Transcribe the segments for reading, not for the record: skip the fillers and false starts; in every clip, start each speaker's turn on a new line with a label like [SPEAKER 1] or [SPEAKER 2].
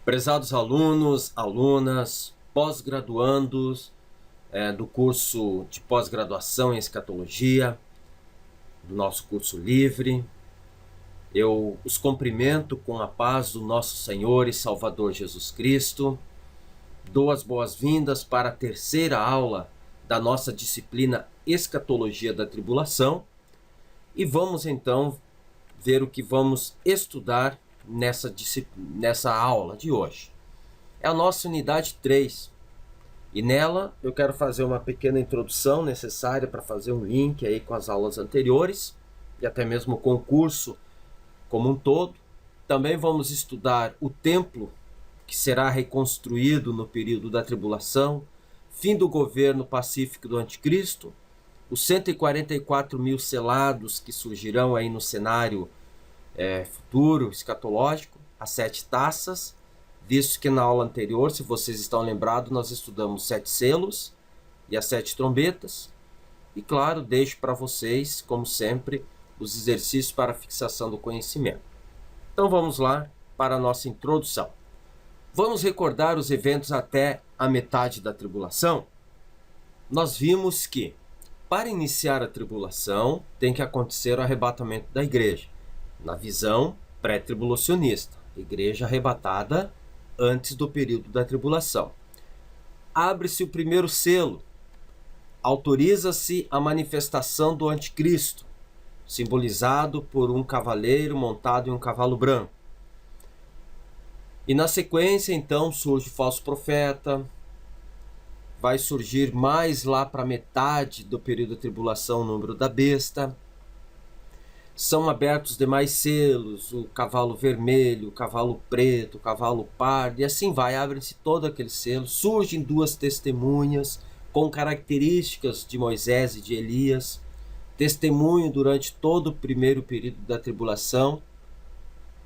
[SPEAKER 1] Prezados alunos, alunas, pós-graduandos do curso de pós-graduação em escatologia, do nosso curso livre, eu os cumprimento com a paz do nosso Senhor e Salvador Jesus Cristo. Dou as boas-vindas para a terceira aula da nossa disciplina Escatologia da Tribulação e vamos então ver o que vamos estudar nessa aula de hoje. É a nossa unidade 3 e nela eu quero fazer uma pequena introdução necessária para fazer um link aí com as aulas anteriores e até mesmo com o curso como um todo. Também vamos estudar o templo que será reconstruído no período da tribulação, fim do governo pacífico do anticristo, os 144 mil selados que surgirão aí no cenário futuro, escatológico, as 7 taças, visto que na aula anterior, se vocês estão lembrados, nós estudamos 7 selos e as 7 trombetas. E claro, deixo para vocês, como sempre, os exercícios para fixação do conhecimento. Então vamos lá para a nossa introdução. Vamos recordar os eventos até a metade da tribulação? Nós vimos que, para iniciar a tribulação, tem que acontecer o arrebatamento da igreja. Na visão pré-tribulacionista, igreja arrebatada antes do período da tribulação. Abre-se o primeiro selo, autoriza-se a manifestação do anticristo, simbolizado por um cavaleiro montado em um cavalo branco. E na sequência, então, surge o falso profeta, vai surgir mais lá para metade do período da tribulação o número da besta. São abertos demais selos, o cavalo vermelho, o cavalo preto, o cavalo pardo, e assim vai, abrem-se todos aqueles selos, surgem 2 testemunhas com características de Moisés e de Elias, testemunho durante todo o primeiro período da tribulação,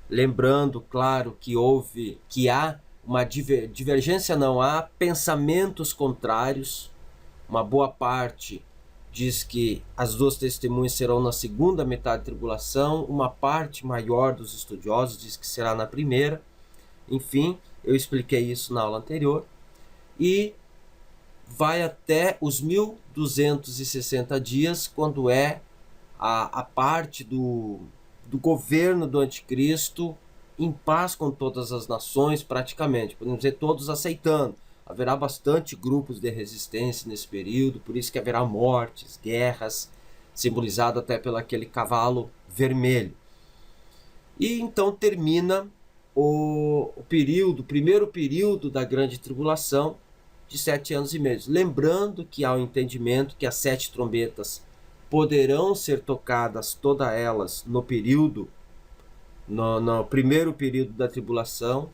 [SPEAKER 1] lembrando, claro, que há uma divergência, não há pensamentos contrários, uma boa parte diz que as 2 testemunhas serão na segunda metade da tribulação, uma parte maior dos estudiosos diz que será na primeira. Enfim, eu expliquei isso na aula anterior. E vai até os 1260 dias, quando é a parte do governo do anticristo em paz com todas as nações, praticamente, podemos dizer todos aceitando. Haverá bastante grupos de resistência nesse período, por isso que haverá mortes, guerras, simbolizado até pelo aquele cavalo vermelho. E então termina o primeiro período da grande tribulação de 7 anos e meio. Lembrando que há o entendimento que as 7 trombetas poderão ser tocadas todas elas no primeiro período da tribulação.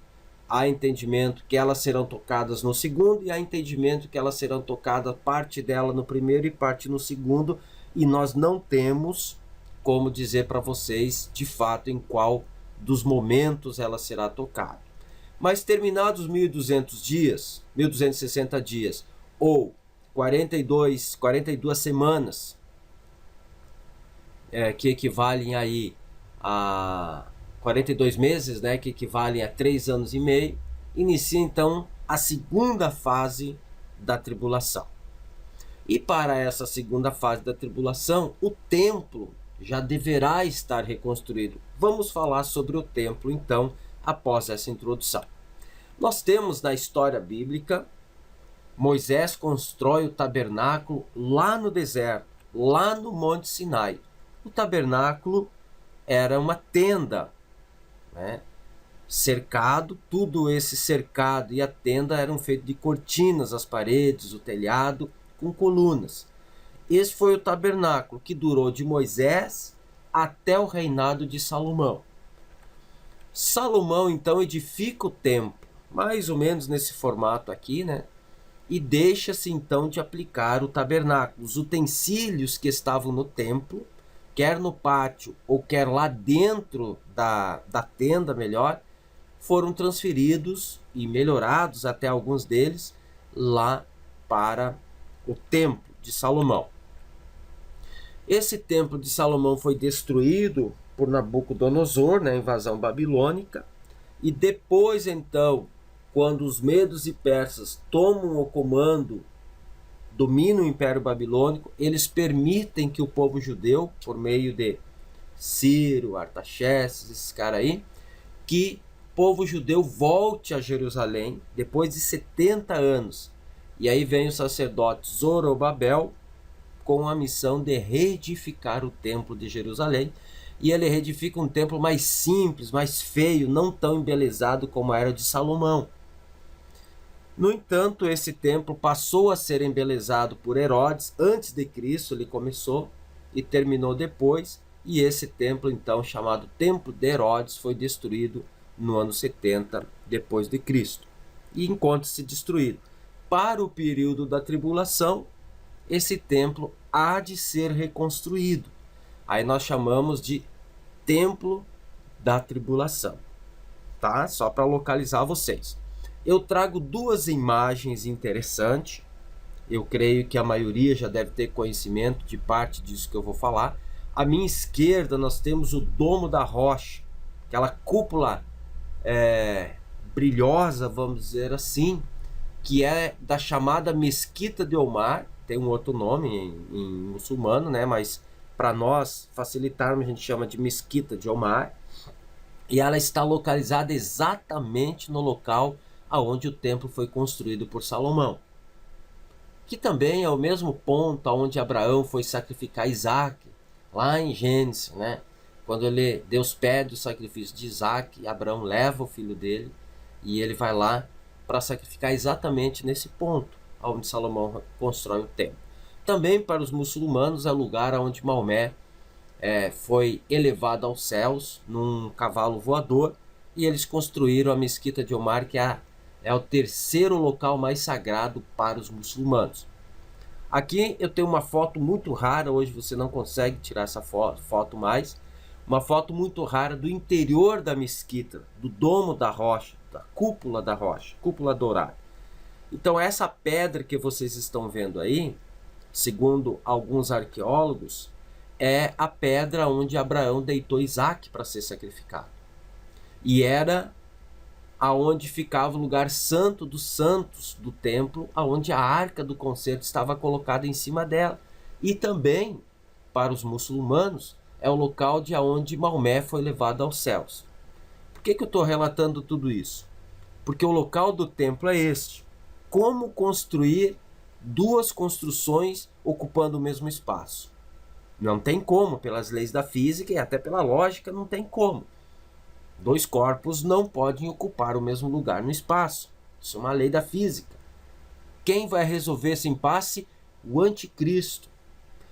[SPEAKER 1] Há entendimento que elas serão tocadas no segundo, e há entendimento que elas serão tocadas parte dela no primeiro e parte no segundo, e nós não temos como dizer para vocês de fato em qual dos momentos ela será tocada. Mas terminados 1200 dias, 1260 dias, ou 42 semanas, que equivalem aí a 42 meses, né, que equivalem a 3 anos e meio, inicia então a segunda fase da tribulação. E para essa segunda fase da tribulação, o templo já deverá estar reconstruído. Vamos falar sobre o templo então, após essa introdução. Nós temos na história bíblica, Moisés constrói o tabernáculo lá no deserto, lá no Monte Sinai. O tabernáculo era uma tenda, né? Cercado, tudo esse cercado e a tenda eram feitos de cortinas, as paredes, o telhado, com colunas. Esse foi o tabernáculo que durou de Moisés até o reinado de Salomão. Salomão então edifica o templo, mais ou menos nesse formato aqui, né? E deixa-se então de aplicar o tabernáculo. Os utensílios que estavam no templo, quer no pátio ou quer lá dentro da tenda, melhor, foram transferidos e melhorados, até alguns deles, lá para o templo de Salomão. Esse templo de Salomão foi destruído por Nabucodonosor na invasão babilônica, e depois então quando os medos e persas tomam o comando, dominam o Império Babilônico, eles permitem que o povo judeu, por meio de Ciro, Artaxerxes, esses caras aí, que o povo judeu volte a Jerusalém depois de 70 anos. E aí vem o sacerdote Zorobabel com a missão de reedificar o templo de Jerusalém. E ele reedifica um templo mais simples, mais feio, não tão embelezado como era o de Salomão. No entanto, esse templo passou a ser embelezado por Herodes. Antes de Cristo ele começou e terminou depois. E esse templo, então, chamado Templo de Herodes, foi destruído no ano 70 depois de Cristo. E encontra-se destruído. Para o período da tribulação, esse templo há de ser reconstruído. Aí nós chamamos de Templo da Tribulação, tá? Só para localizar vocês. Eu trago duas imagens interessantes. Eu creio que a maioria já deve ter conhecimento de parte disso que eu vou falar. À minha esquerda nós temos o Domo da Rocha, aquela cúpula brilhosa, vamos dizer assim, que é da chamada Mesquita de Omar. Tem um outro nome em muçulmano, né? Mas para nós facilitarmos a gente chama de Mesquita de Omar. E ela está localizada exatamente no local aonde o templo foi construído por Salomão, que também é o mesmo ponto aonde Abraão foi sacrificar Isaac, lá em Gênesis, né? Quando Deus pede o sacrifício de Isaac, Abraão leva o filho dele e ele vai lá para sacrificar exatamente nesse ponto onde Salomão constrói o templo. Também para os muçulmanos é o lugar onde Maomé foi elevado aos céus num cavalo voador, e eles construíram a Mesquita de Omar, que é o terceiro local mais sagrado para os muçulmanos. Aqui eu tenho uma foto muito rara, hoje você não consegue tirar essa foto mais, uma foto muito rara do interior da mesquita, do domo da rocha, da cúpula da rocha, cúpula dourada. Então essa pedra que vocês estão vendo aí, segundo alguns arqueólogos, é a pedra onde Abraão deitou Isaac para ser sacrificado. E era aonde ficava o lugar santo dos santos do templo, aonde a arca do concerto estava colocada em cima dela. E também, para os muçulmanos, é o local de onde Maomé foi levado aos céus. Por que eu estou relatando tudo isso? Porque o local do templo é este. Como construir duas construções ocupando o mesmo espaço? Não tem como, pelas leis da física e até pela lógica, não tem como. Dois corpos não podem ocupar o mesmo lugar no espaço. Isso é uma lei da física. Quem vai resolver esse impasse? O anticristo.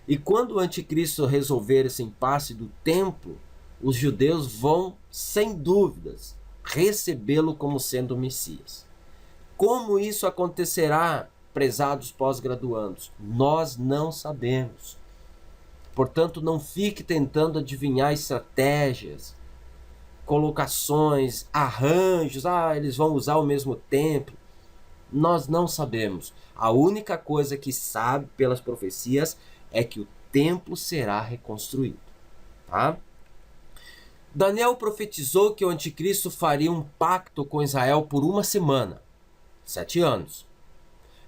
[SPEAKER 1] E quando o anticristo resolver esse impasse do templo, os judeus vão, sem dúvidas, recebê-lo como sendo o Messias. Como isso acontecerá, prezados pós-graduandos? Nós não sabemos. Portanto, não fique tentando adivinhar estratégias, colocações, arranjos. Eles vão usar o mesmo templo. Nós não sabemos. A única coisa que sabe pelas profecias é que o templo será reconstruído. Tá? Daniel profetizou que o anticristo faria um pacto com Israel por uma semana, 7 anos.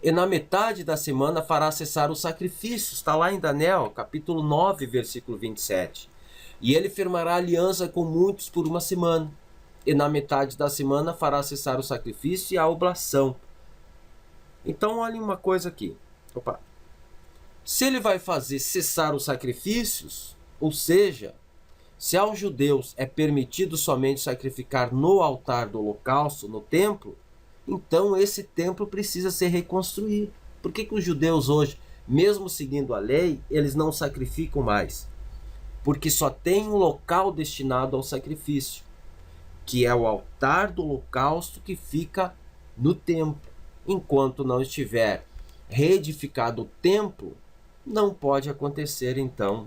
[SPEAKER 1] E na metade da semana fará cessar os sacrifícios. Está lá em Daniel, capítulo 9, versículo 27. E ele firmará aliança com muitos por uma semana. E na metade da semana fará cessar o sacrifício e a oblação. Então, olhem uma coisa aqui. Se ele vai fazer cessar os sacrifícios, ou seja, se aos judeus é permitido somente sacrificar no altar do holocausto, no templo, então esse templo precisa ser reconstruído. Por que os judeus hoje, mesmo seguindo a lei, eles não sacrificam mais? Porque só tem um local destinado ao sacrifício, que é o altar do holocausto, que fica no templo. Enquanto não estiver reedificado o templo, não pode acontecer então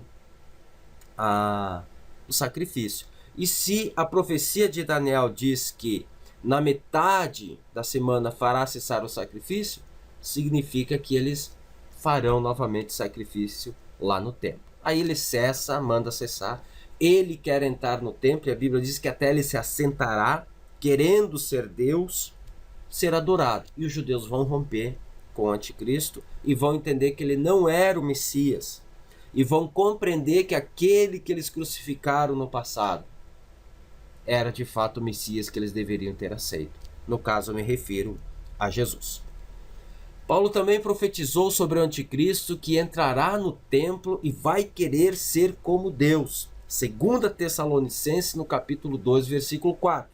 [SPEAKER 1] o sacrifício. E se a profecia de Daniel diz que na metade da semana fará cessar o sacrifício, significa que eles farão novamente sacrifício lá no templo. Aí ele cessa, manda cessar. Ele quer entrar no templo, e a Bíblia diz que até ele se assentará, querendo ser Deus, ser adorado. E os judeus vão romper com o anticristo e vão entender que ele não era o Messias. E vão compreender que aquele que eles crucificaram no passado era de fato o Messias que eles deveriam ter aceito. No caso, eu me refiro a Jesus. Paulo também profetizou sobre o anticristo que entrará no templo e vai querer ser como Deus. 2 Tessalonicenses, no capítulo 2, versículo 4.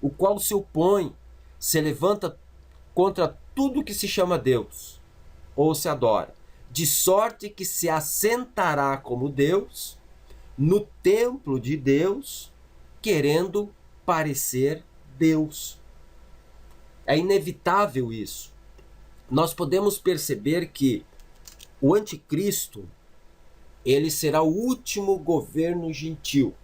[SPEAKER 1] O qual se opõe, se levanta contra tudo que se chama Deus, ou se adora, de sorte que se assentará como Deus no templo de Deus, querendo parecer Deus. É inevitável isso. Nós podemos perceber que o anticristo, ele será o último governo gentil,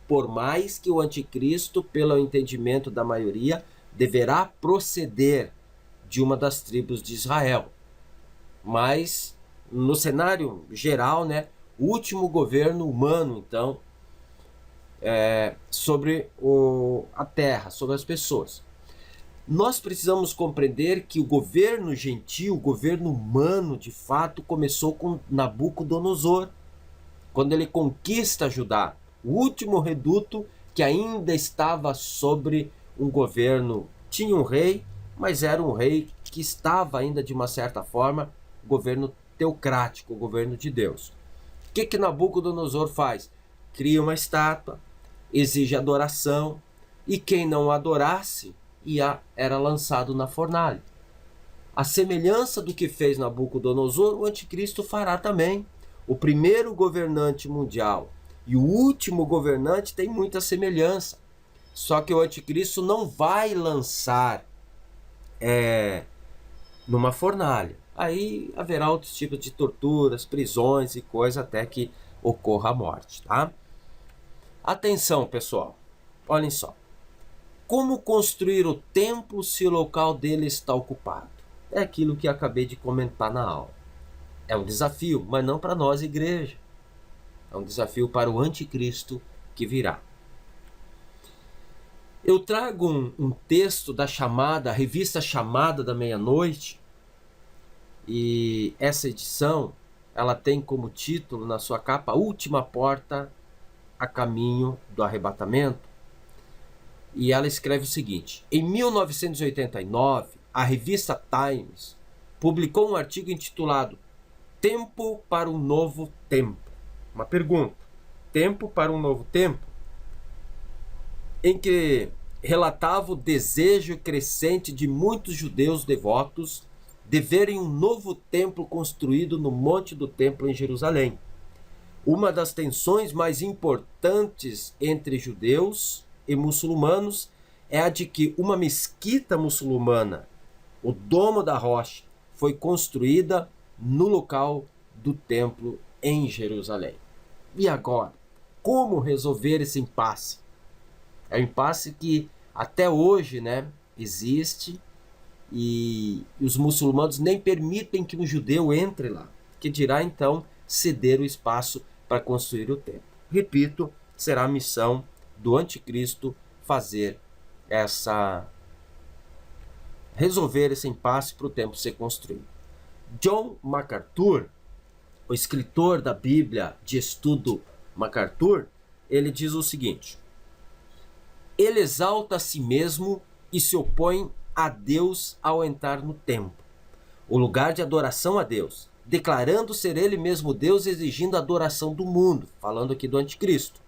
[SPEAKER 1] por mais que o anticristo, pelo entendimento da maioria, deverá proceder de uma das tribos de Israel. Mas, no cenário geral, né, o último governo humano, então, sobre a terra, sobre as pessoas. Nós precisamos compreender que o governo gentil, o governo humano, de fato, começou com Nabucodonosor, quando ele conquista Judá, o último reduto que ainda estava sobre um governo. Tinha um rei, mas era um rei que estava ainda, de uma certa forma, governo teocrático, o governo de Deus. O que Nabucodonosor faz? Cria uma estátua, exige adoração, e quem não adorasse era lançado na fornalha. A semelhança do que fez Nabucodonosor, o anticristo fará também. O primeiro governante mundial e o último governante tem muita semelhança. Só que o anticristo não vai lançar numa fornalha. Aí haverá outros tipos de torturas, prisões e coisa até que ocorra a morte, tá? Atenção, pessoal. Olhem só. Como construir o templo se o local dele está ocupado? É aquilo que acabei de comentar na aula. É um desafio, mas não para nós, igreja. É um desafio para o anticristo que virá. Eu trago um texto da revista Chamada da Meia-Noite, e essa edição, ela tem como título na sua capa, Última Porta a Caminho do Arrebatamento. E ela escreve o seguinte: em 1989, a revista Times publicou um artigo intitulado Tempo para um Novo Tempo. Uma pergunta: tempo para um novo tempo? Em que relatava o desejo crescente de muitos judeus devotos de verem um novo templo construído no Monte do Templo em Jerusalém. Uma das tensões mais importantes entre judeus e muçulmanos é a de que uma mesquita muçulmana, o Domo da Rocha, foi construída no local do templo em Jerusalém. E agora, como resolver esse impasse? É um impasse que até hoje, né, existe, e os muçulmanos nem permitem que um judeu entre lá, que dirá então ceder o espaço para construir o templo. Repito, será a missão do anticristo resolver esse impasse para o templo ser construído. John MacArthur, o escritor da Bíblia de estudo MacArthur, ele diz o seguinte: ele exalta a si mesmo e se opõe a Deus ao entrar no templo, o lugar de adoração a Deus, declarando ser ele mesmo Deus, exigindo a adoração do mundo, falando aqui do anticristo.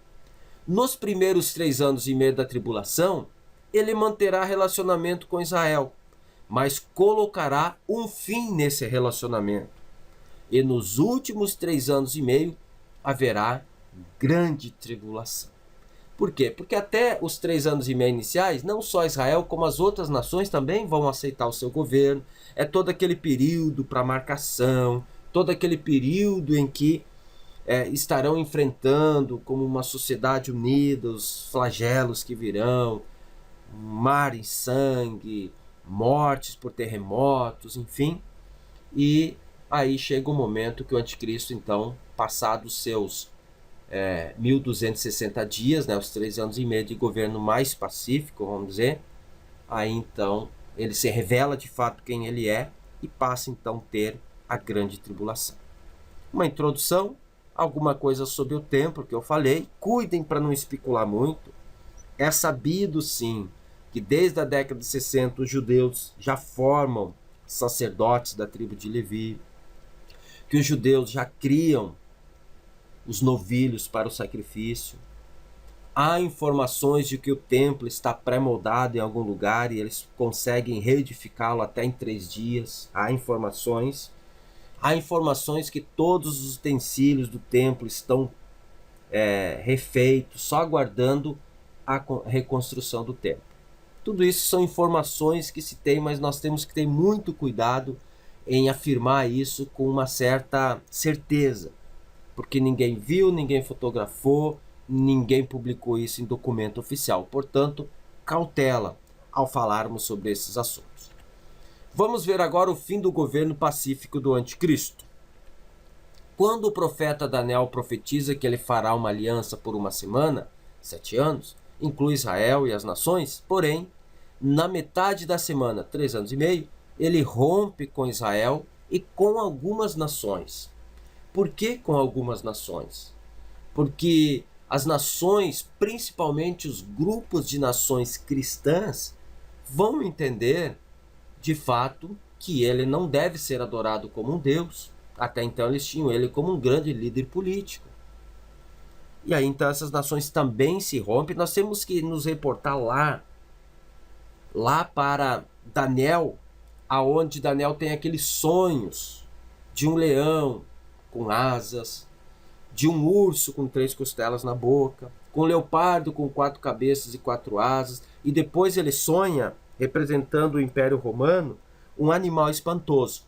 [SPEAKER 1] Nos primeiros 3 anos e meio da tribulação, ele manterá relacionamento com Israel, mas colocará um fim nesse relacionamento. E nos últimos 3 anos e meio haverá grande tribulação. Por quê? Porque até os 3 anos e meio iniciais, não só Israel, como as outras nações também vão aceitar o seu governo. É todo aquele período para marcação, todo aquele período em que estarão enfrentando como uma sociedade unida os flagelos que virão, mar em sangue, mortes por terremotos, enfim. E aí chega o momento que o anticristo, então, passados seus 1260 dias, né, os 3 anos e meio de governo mais pacífico, vamos dizer, aí então ele se revela de fato quem ele é e passa então a ter a grande tribulação. Uma introdução, alguma coisa sobre o templo que eu falei. Cuidem para não especular muito. É sabido sim que desde a década de 60 os judeus já formam sacerdotes da tribo de Levi, que os judeus já criam os novilhos para o sacrifício. Há informações de que o templo está pré-moldado em algum lugar e eles conseguem reedificá-lo até em 3 dias. Há informações que todos os utensílios do templo estão refeitos, só aguardando a reconstrução do templo. Tudo isso são informações que se tem, mas nós temos que ter muito cuidado em afirmar isso com uma certa certeza, porque ninguém viu, ninguém fotografou, ninguém publicou isso em documento oficial. Portanto, cautela ao falarmos sobre esses assuntos. Vamos ver agora o fim do governo pacífico do anticristo. Quando o profeta Daniel profetiza que ele fará uma aliança por uma semana, 7 anos, inclui Israel e as nações, porém, na metade da semana, 3 anos e meio, ele rompe com Israel e com algumas nações. Por que com algumas nações? Porque as nações, principalmente os grupos de nações cristãs, vão entender, de fato, que ele não deve ser adorado como um Deus. Até então eles tinham ele como um grande líder político. E aí então essas nações também se rompem. Nós temos que nos reportar lá para Daniel, aonde Daniel tem aqueles sonhos de um leão com asas, de um urso com 3 costelas na boca, com um leopardo com 4 cabeças e 4 asas, e depois ele sonha, representando o Império Romano, um animal espantoso.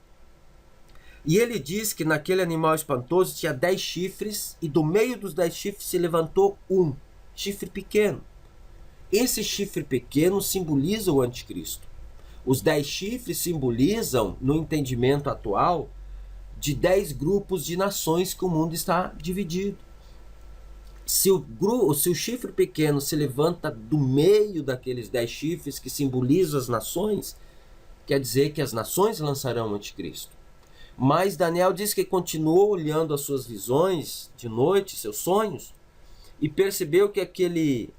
[SPEAKER 1] E ele diz que naquele animal espantoso tinha 10 chifres, e do meio dos 10 chifres se levantou um chifre pequeno. Esse chifre pequeno simboliza o anticristo. Os 10 chifres simbolizam, no entendimento atual, de 10 grupos de nações que o mundo está dividido. Se o chifre pequeno se levanta do meio daqueles 10 chifres que simbolizam as nações, quer dizer que as nações lançarão o anticristo. Mas Daniel diz que continuou olhando as suas visões de noite, seus sonhos, e percebeu que aquele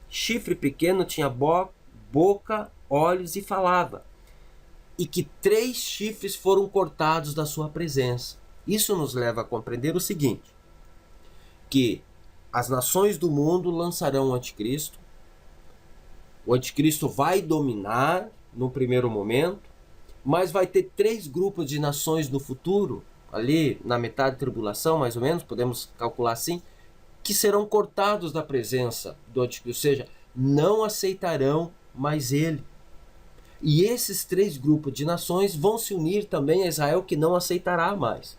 [SPEAKER 1] chifre pequeno tinha boca, olhos e falava. E que 3 chifres foram cortados da sua presença. Isso nos leva a compreender o seguinte, que as nações do mundo lançarão o anticristo vai dominar no primeiro momento, mas vai ter 3 grupos de nações no futuro, ali na metade da tribulação, mais ou menos, podemos calcular assim, que serão cortados da presença do anticristo, ou seja, não aceitarão mais ele. E esses 3 grupos de nações vão se unir também a Israel, que não aceitará mais.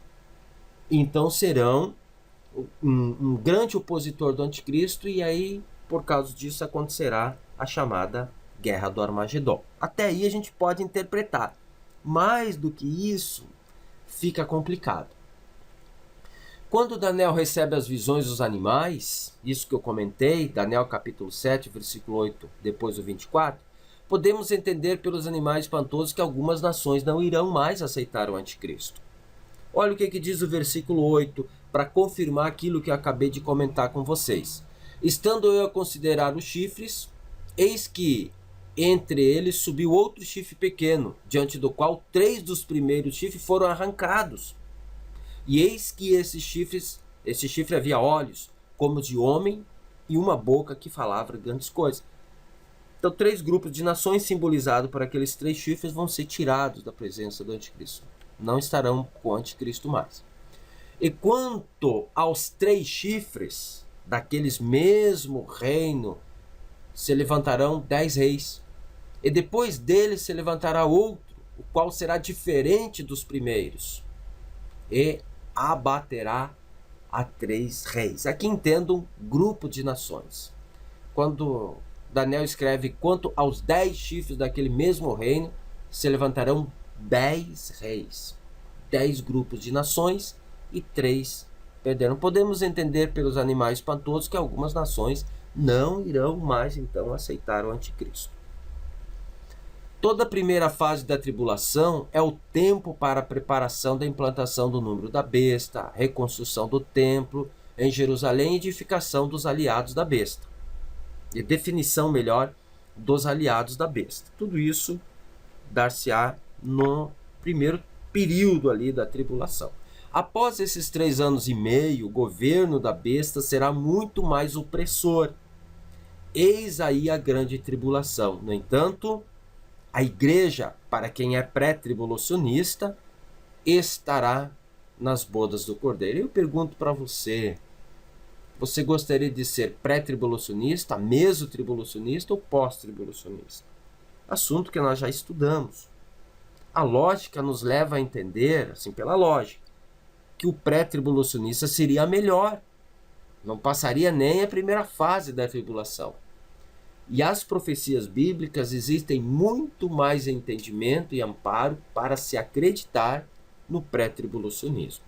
[SPEAKER 1] Então serão um grande opositor do anticristo, e aí, por causa disso, acontecerá a chamada Guerra do Armagedon. Até aí a gente pode interpretar. Mais do que isso, fica complicado. Quando Daniel recebe as visões dos animais, isso que eu comentei, Daniel capítulo 7, versículo 8, depois o 24, podemos entender pelos animais espantosos que algumas nações não irão mais aceitar o anticristo. Olha o que diz o versículo 8, para confirmar aquilo que eu acabei de comentar com vocês. Estando eu a considerar os chifres, eis que entre eles subiu outro chifre pequeno, diante do qual 3 dos primeiros chifres foram arrancados. E eis que esse chifre havia olhos, como de homem, e uma boca que falava grandes coisas. Então 3 grupos de nações simbolizados por aqueles 3 chifres vão ser tirados da presença do anticristo. Não estarão com o anticristo mais. E quanto aos 3 chifres, daqueles mesmo reino, se levantarão 10 reis. E depois dele se levantará outro, o qual será diferente dos primeiros, e abaterá a 3 reis. Aqui entendam grupo de nações. Quando Daniel escreve quanto aos 10 chifres daquele mesmo reino, se levantarão 10 reis. 10 grupos de nações e 3 perderão. Podemos entender pelos animais espantosos que algumas nações não irão mais então aceitar o anticristo. Toda a primeira fase da tribulação é o tempo para a preparação da implantação do número da besta, a reconstrução do templo em Jerusalém e edificação dos aliados da besta. E definição melhor dos aliados da besta. Tudo isso dar-se-á no primeiro período ali da tribulação. Após esses 3 anos e meio, o governo da besta será muito mais opressor. Eis aí a grande tribulação. No entanto, a igreja, para quem é pré-tribulacionista, estará nas bodas do Cordeiro. Eu pergunto para você, você gostaria de ser pré-tribulacionista, meso-tribulacionista ou pós-tribulacionista? Assunto que nós já estudamos. A lógica nos leva a entender, assim pela lógica, que o pré-tribulacionista seria melhor. Não passaria nem a primeira fase da tribulação. E as profecias bíblicas existem muito mais entendimento e amparo para se acreditar no pré-tribulacionismo.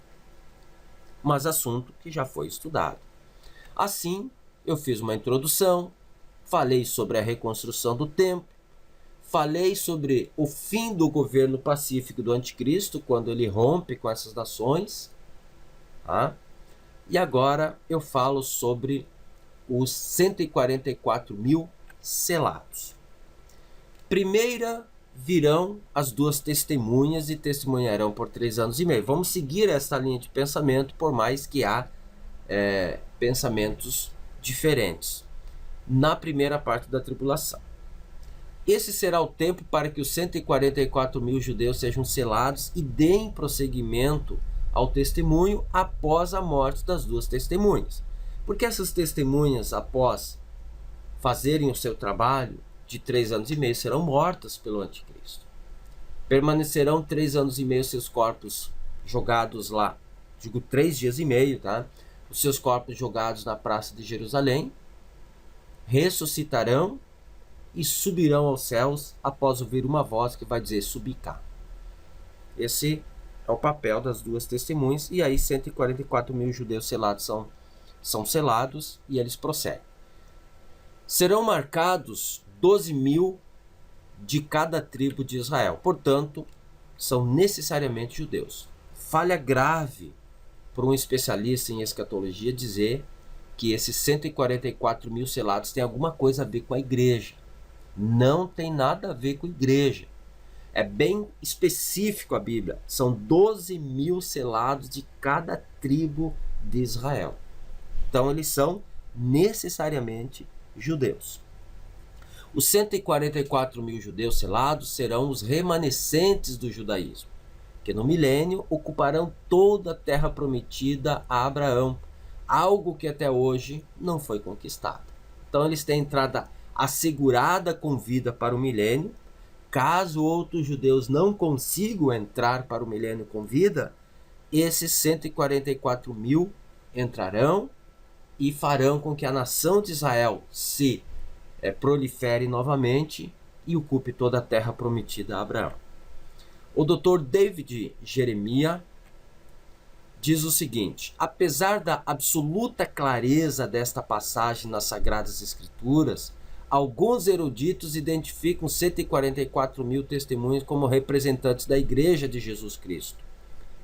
[SPEAKER 1] Mas assunto que já foi estudado. Assim, eu fiz uma introdução, falei sobre a reconstrução do templo, falei sobre o fim do governo pacífico do anticristo, quando ele rompe com essas nações. Tá? E agora eu falo sobre os 144 mil selados. Primeira virão as 2 testemunhas e testemunharão por 3 anos e meio. Vamos seguir essa linha de pensamento, por mais que há pensamentos diferentes na primeira parte da tribulação. Esse será o tempo para que os 144 mil judeus sejam selados e deem prosseguimento ao testemunho após a morte das 2 testemunhas. Porque essas testemunhas, após fazerem o seu trabalho de 3 anos e meio, serão mortas pelo anticristo. Permanecerão 3 anos e meio seus corpos jogados lá. Digo 3 dias e meio, tá? Os seus corpos jogados na praça de Jerusalém. Ressuscitarão e subirão aos céus após ouvir uma voz que vai dizer: subi cá. Esse é o papel das 2 testemunhas. E aí 144 mil judeus selados são selados e eles prosseguem. Serão marcados 12 mil de cada tribo de Israel. Portanto, são necessariamente judeus. Falha grave para um especialista em escatologia dizer que esses 144 mil selados têm alguma coisa a ver com a igreja. Não tem nada a ver com a igreja. É bem específico a Bíblia. São 12 mil selados de cada tribo de Israel. Então, eles são necessariamente judeus. Os 144 mil judeus selados serão os remanescentes do judaísmo, que no milênio ocuparão toda a terra prometida a Abraão, algo que até hoje não foi conquistado. Então eles têm entrada assegurada com vida para o milênio. Caso outros judeus não consigam entrar para o milênio com vida, esses 144 mil entrarão e farão com que a nação de Israel se prolifere novamente e ocupe toda a terra prometida a Abraão. O Dr. David Jeremiah diz o seguinte: apesar da absoluta clareza desta passagem nas Sagradas Escrituras, alguns eruditos identificam 144 mil testemunhas como representantes da Igreja de Jesus Cristo.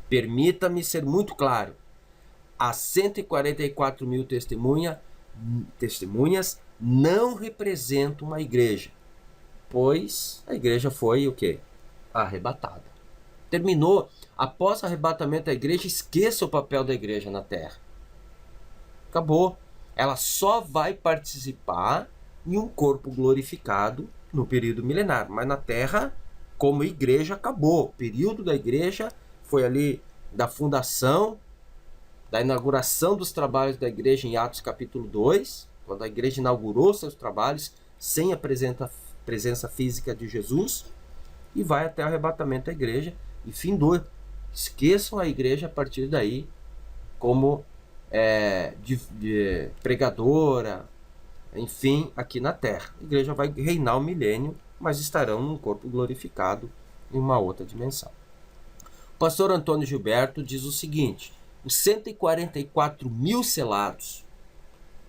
[SPEAKER 1] Permita-me ser muito claro. As 144 mil testemunhas não representam uma igreja, pois a igreja foi o quê? Arrebatada. Terminou. Após o arrebatamento da igreja, esqueça o papel da igreja na terra. Acabou. Ela só vai participar em um corpo glorificado no período milenar, mas na terra, como igreja, acabou. O período da igreja foi ali da fundação, da inauguração dos trabalhos da igreja em Atos capítulo 2, quando a igreja inaugurou seus trabalhos sem a presença física de Jesus, e vai até o arrebatamento da igreja e findou. Esqueçam a igreja a partir daí como de pregadora, enfim, aqui na terra. A igreja vai reinar o milênio, mas estarão num corpo glorificado em uma outra dimensão. O pastor Antônio Gilberto diz o seguinte: os 144 mil selados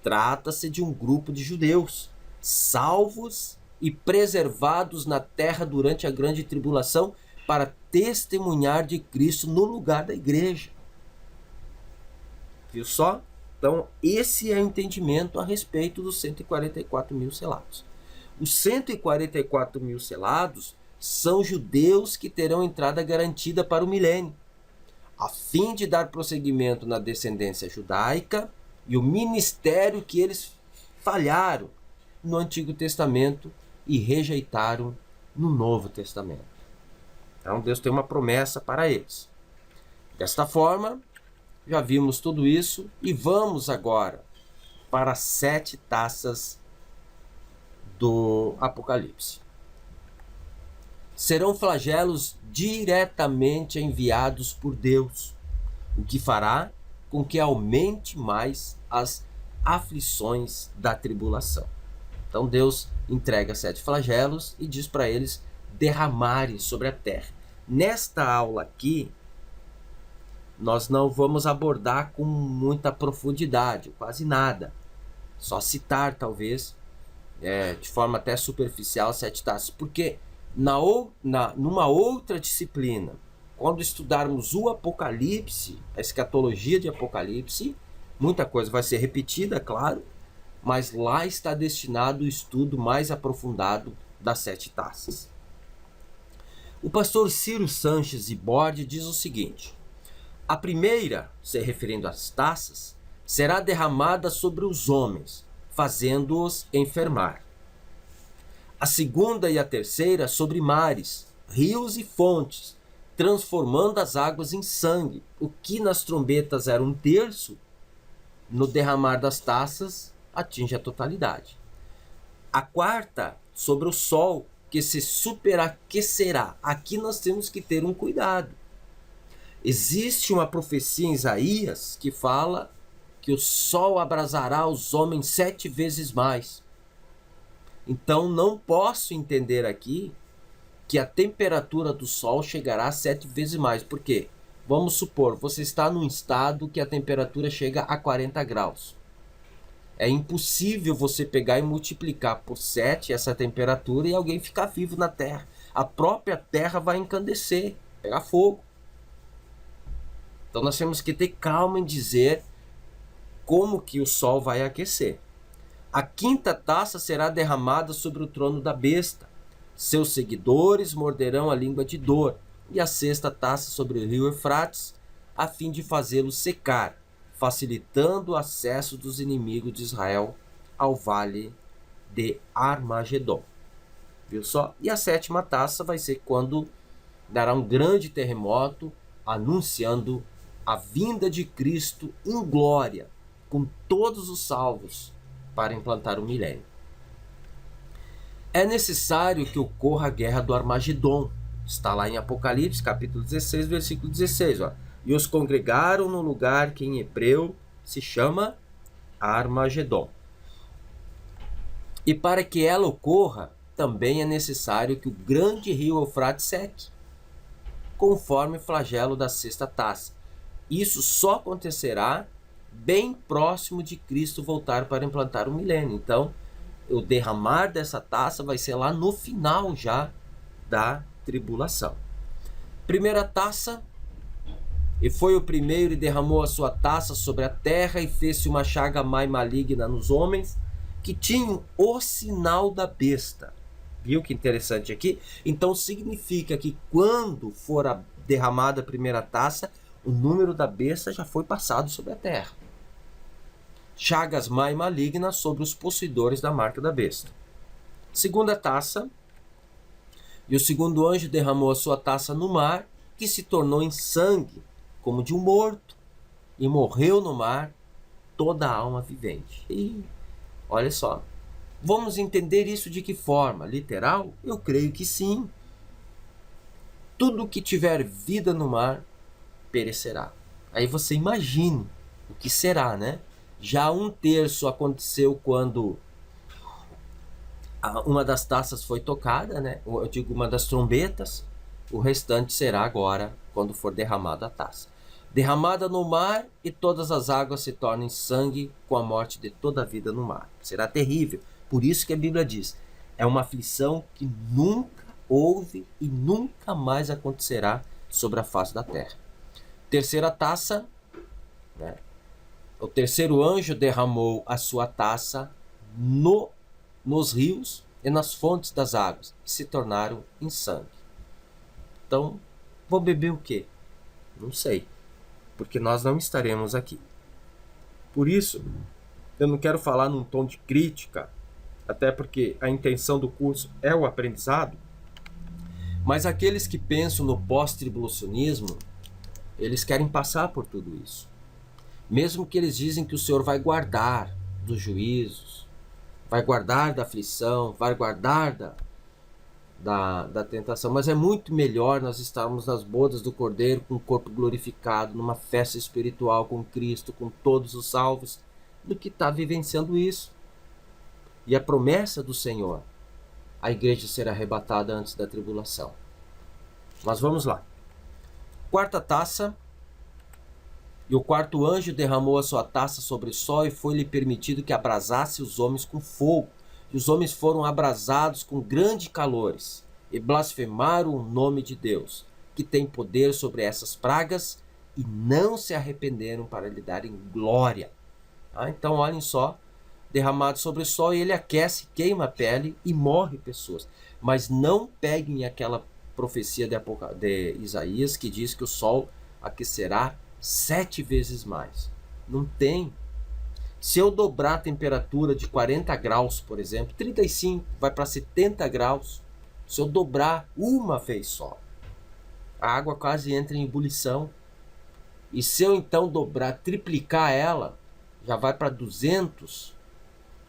[SPEAKER 1] trata-se de um grupo de judeus salvos e preservados na terra durante a grande tribulação para testemunhar de Cristo no lugar da igreja. Viu só? Então, esse é o entendimento a respeito dos 144 mil selados. Os 144 mil selados são judeus que terão entrada garantida para o milênio, a fim de dar prosseguimento na descendência judaica e o ministério que eles falharam no Antigo Testamento e rejeitaram no Novo Testamento. Então Deus tem uma promessa para eles. Desta forma, já vimos tudo isso e vamos agora para as 7 taças do Apocalipse. Serão flagelos diretamente enviados por Deus, o que fará com que aumente mais as aflições da tribulação. Então Deus entrega 7 flagelos e diz para eles derramarem sobre a terra. Nesta aula aqui, nós não vamos abordar com muita profundidade, quase nada. Só citar, talvez, de forma até superficial, 7 taças. Porque numa outra disciplina, quando estudarmos o Apocalipse, a escatologia de Apocalipse, muita coisa vai ser repetida, claro, mas lá está destinado o estudo mais aprofundado das 7 taças. O pastor Ciro Sanches Iborde diz o seguinte: a primeira, se referindo às taças, será derramada sobre os homens, fazendo-os enfermar. A segunda e a terceira sobre mares, rios e fontes, transformando as águas em sangue. O que nas trombetas era 1/3, no derramar das taças atinge a totalidade. A quarta sobre o sol, que se superaquecerá. Aqui nós temos que ter um cuidado. Existe uma profecia em Isaías que fala que o sol abrasará os homens 7 vezes mais. Então não posso entender aqui que a temperatura do sol chegará a 7 vezes mais. Por quê? Vamos supor, você está num estado que a temperatura chega a 40 graus. É impossível você pegar e multiplicar por 7 essa temperatura e alguém ficar vivo na Terra. A própria Terra vai encandecer, pegar fogo. Então nós temos que ter calma em dizer como que o sol vai aquecer. A quinta taça será derramada sobre o trono da besta. Seus seguidores morderão a língua de dor. E a sexta taça sobre o rio Eufrates, a fim de fazê-lo secar, facilitando o acesso dos inimigos de Israel ao vale de Armagedon. Viu só? E a sétima taça vai ser quando dará um grande terremoto, anunciando a vinda de Cristo em glória, com todos os salvos, para implantar o milênio. É necessário que ocorra a guerra do Armagedon. Está lá em Apocalipse, capítulo 16, versículo 16. Ó. E os congregaram no lugar que em hebreu se chama Armagedon. E para que ela ocorra, também é necessário que o grande rio Eufrates seque, conforme o flagelo da sexta taça. Isso só acontecerá bem próximo de Cristo voltar para implantar o milênio. Então, o derramar dessa taça vai ser lá no final já da tribulação. Primeira taça, e foi o primeiro e derramou a sua taça sobre a terra e fez-se uma chaga maligna nos homens que tinham o sinal da besta. Viu que interessante aqui? Então significa que quando for derramada a primeira taça, o número da besta já foi passado sobre a terra. Chagas malignas sobre os possuidores da marca da besta. Segunda taça, e o segundo anjo derramou a sua taça no mar, que se tornou em sangue, como de um morto, e morreu no mar toda a alma vivente. E olha só, vamos entender isso de que forma? Literal? Eu creio que sim. Tudo que tiver vida no mar perecerá. Aí você imagine o que será, né? Já 1/3 aconteceu quando uma das taças foi tocada, né? Eu digo uma das trombetas. O restante será agora quando for derramada a taça. Derramada no mar e todas as águas se tornem sangue com a morte de toda a vida no mar. Será terrível. Por isso que a Bíblia diz: É uma aflição que nunca houve e nunca mais acontecerá sobre a face da terra. Terceira taça, né? O terceiro anjo derramou a sua taça nos rios e nas fontes das águas, que se tornaram em sangue. Então, vou beber o quê? Não sei, porque nós não estaremos aqui. Por isso, eu não quero falar num tom de crítica, até porque a intenção do curso é o aprendizado, mas aqueles que pensam no pós-tribulacionismo, eles querem passar por tudo isso. Mesmo que eles dizem que o Senhor vai guardar dos juízos, vai guardar da aflição, vai guardar da tentação, mas é muito melhor nós estarmos nas bodas do Cordeiro com o corpo glorificado, numa festa espiritual com Cristo, com todos os salvos, do que estar vivenciando isso. E a promessa do Senhor, a igreja será arrebatada antes da tribulação. Mas vamos lá. Quarta taça. E o quarto anjo derramou a sua taça sobre o sol, e foi-lhe permitido que abrasasse os homens com fogo. E os homens foram abrasados com grandes calores, e blasfemaram o nome de Deus, que tem poder sobre essas pragas, e não se arrependeram para lhe darem glória. Então olhem só, derramado sobre o sol, e ele aquece, queima a pele e morre pessoas. Mas não peguem aquela profecia de Isaías que diz que o sol aquecerá 7 vezes mais. Não tem. Se eu dobrar a temperatura de 40 graus, por exemplo, 35 vai para 70 graus. Se eu dobrar uma vez só, a água quase entra em ebulição. E se eu então dobrar, triplicar ela, já vai para 200,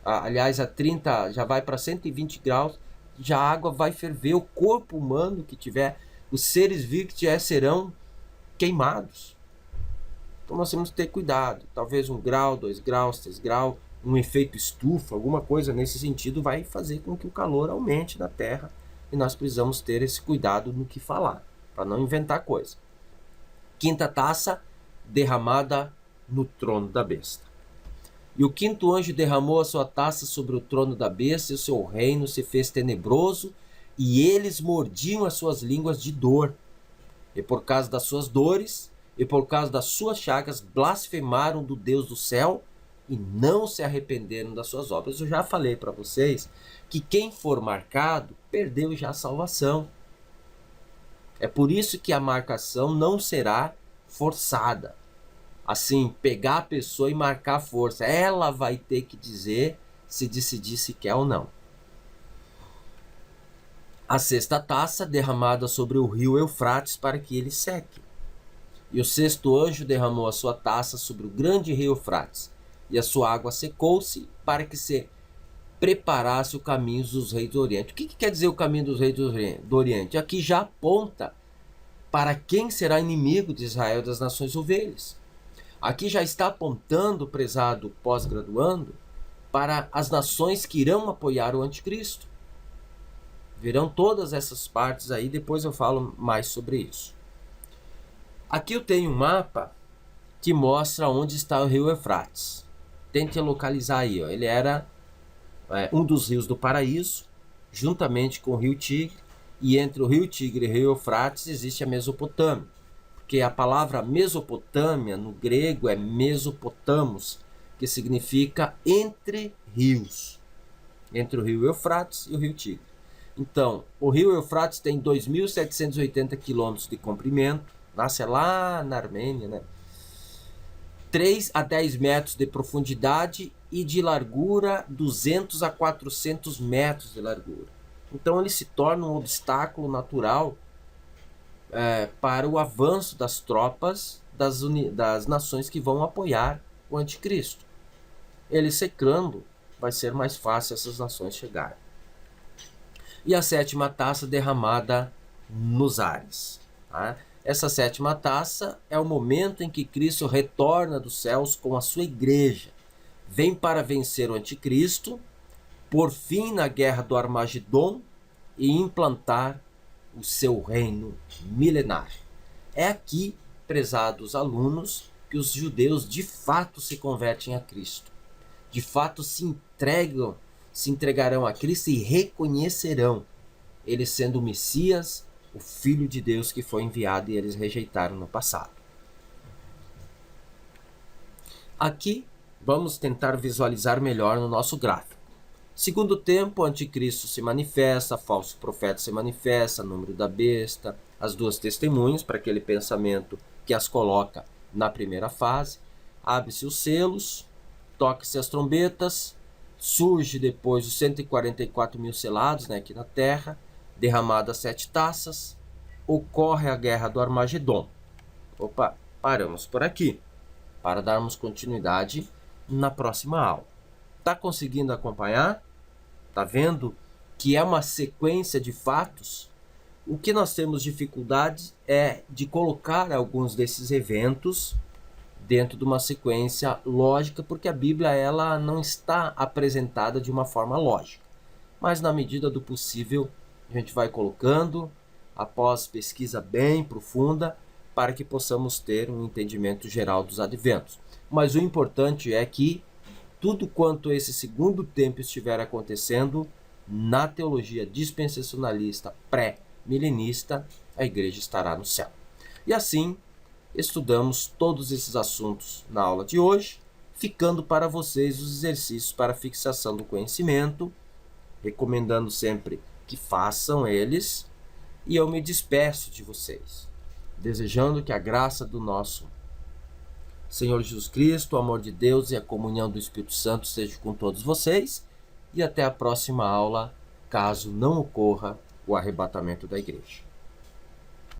[SPEAKER 1] aliás, a 30 já vai para 120 graus, já a água vai ferver. O corpo humano que tiver, os seres vivos que tiver, serão queimados. Então nós temos que ter cuidado. Talvez 1 grau, 2 graus, 3 graus, um efeito estufa, alguma coisa nesse sentido vai fazer com que o calor aumente na Terra. E nós precisamos ter esse cuidado no que falar, para não inventar coisa. Quinta taça, derramada no trono da besta. E o quinto anjo derramou a sua taça sobre o trono da besta, e o seu reino se fez tenebroso, e eles mordiam as suas línguas de dor. E por causa das suas dores, e por causa das suas chagas, blasfemaram do Deus do céu e não se arrependeram das suas obras. Eu já falei para vocês que quem for marcado perdeu já a salvação. É por isso que a marcação não será forçada. Assim, pegar a pessoa e marcar a força. Ela vai ter que dizer se decidir se quer ou não. A sexta taça derramada sobre o rio Eufrates para que ele seque. E o sexto anjo derramou a sua taça sobre o grande rio Eufrates, e a sua água secou-se para que se preparasse o caminho dos reis do Oriente. O que quer dizer o caminho dos reis do Oriente? Aqui já aponta para quem será inimigo de Israel das nações ovelhas. Aqui já está apontando, prezado pós-graduando, para as nações que irão apoiar o anticristo. Verão todas essas partes aí, depois eu falo mais sobre isso. Aqui eu tenho um mapa que mostra onde está o rio Eufrates. Tente localizar aí. Ele era um dos rios do paraíso, juntamente com o rio Tigre. E entre o rio Tigre e o rio Eufrates existe a Mesopotâmia. Porque a palavra Mesopotâmia no grego é Mesopotamos, que significa entre rios. Entre o rio Eufrates e o rio Tigre. Então, o rio Eufrates tem 2.780 quilômetros de comprimento. Nasce lá na Armênia, né? 3 a 10 metros de profundidade e de largura 200 a 400 metros de largura. Então ele se torna um obstáculo natural para o avanço das tropas das nações que vão apoiar o anticristo. Ele secando, vai ser mais fácil essas nações chegarem. E a sétima taça derramada nos ares. Tá? Essa sétima taça é o momento em que Cristo retorna dos céus com a sua igreja. Vem para vencer o anticristo, por fim na guerra do Armagedon e implantar o seu reino milenar. É aqui, prezados alunos, que os judeus de fato se convertem a Cristo. De fato se entregam, se entregarão a Cristo e reconhecerão ele sendo o Messias, o Filho de Deus que foi enviado, e eles rejeitaram no passado. Aqui vamos tentar visualizar melhor no nosso gráfico. Segundo tempo, o anticristo se manifesta, falso profeta se manifesta, número da besta, as duas testemunhas, para aquele pensamento que as coloca na primeira fase. Abre-se os selos, toca-se as trombetas, surge depois os 144 mil selados, aqui na terra, derramadas 7 taças, ocorre a guerra do Armagedon. Opa, paramos por aqui, para darmos continuidade na próxima aula. Está conseguindo acompanhar? Está vendo que é uma sequência de fatos? O que nós temos dificuldade é de colocar alguns desses eventos dentro de uma sequência lógica, porque a Bíblia ela não está apresentada de uma forma lógica. Mas na medida do possível, a gente vai colocando, após pesquisa bem profunda, para que possamos ter um entendimento geral dos adventos. Mas o importante é que tudo quanto esse segundo tempo estiver acontecendo, na teologia dispensacionalista pré-milenista, a igreja estará no céu. E assim, estudamos todos esses assuntos na aula de hoje, ficando para vocês os exercícios para fixação do conhecimento, recomendando sempre que façam eles, e eu me despeço de vocês, desejando que a graça do nosso Senhor Jesus Cristo, o amor de Deus e a comunhão do Espírito Santo seja com todos vocês, e até a próxima aula, caso não ocorra o arrebatamento da igreja.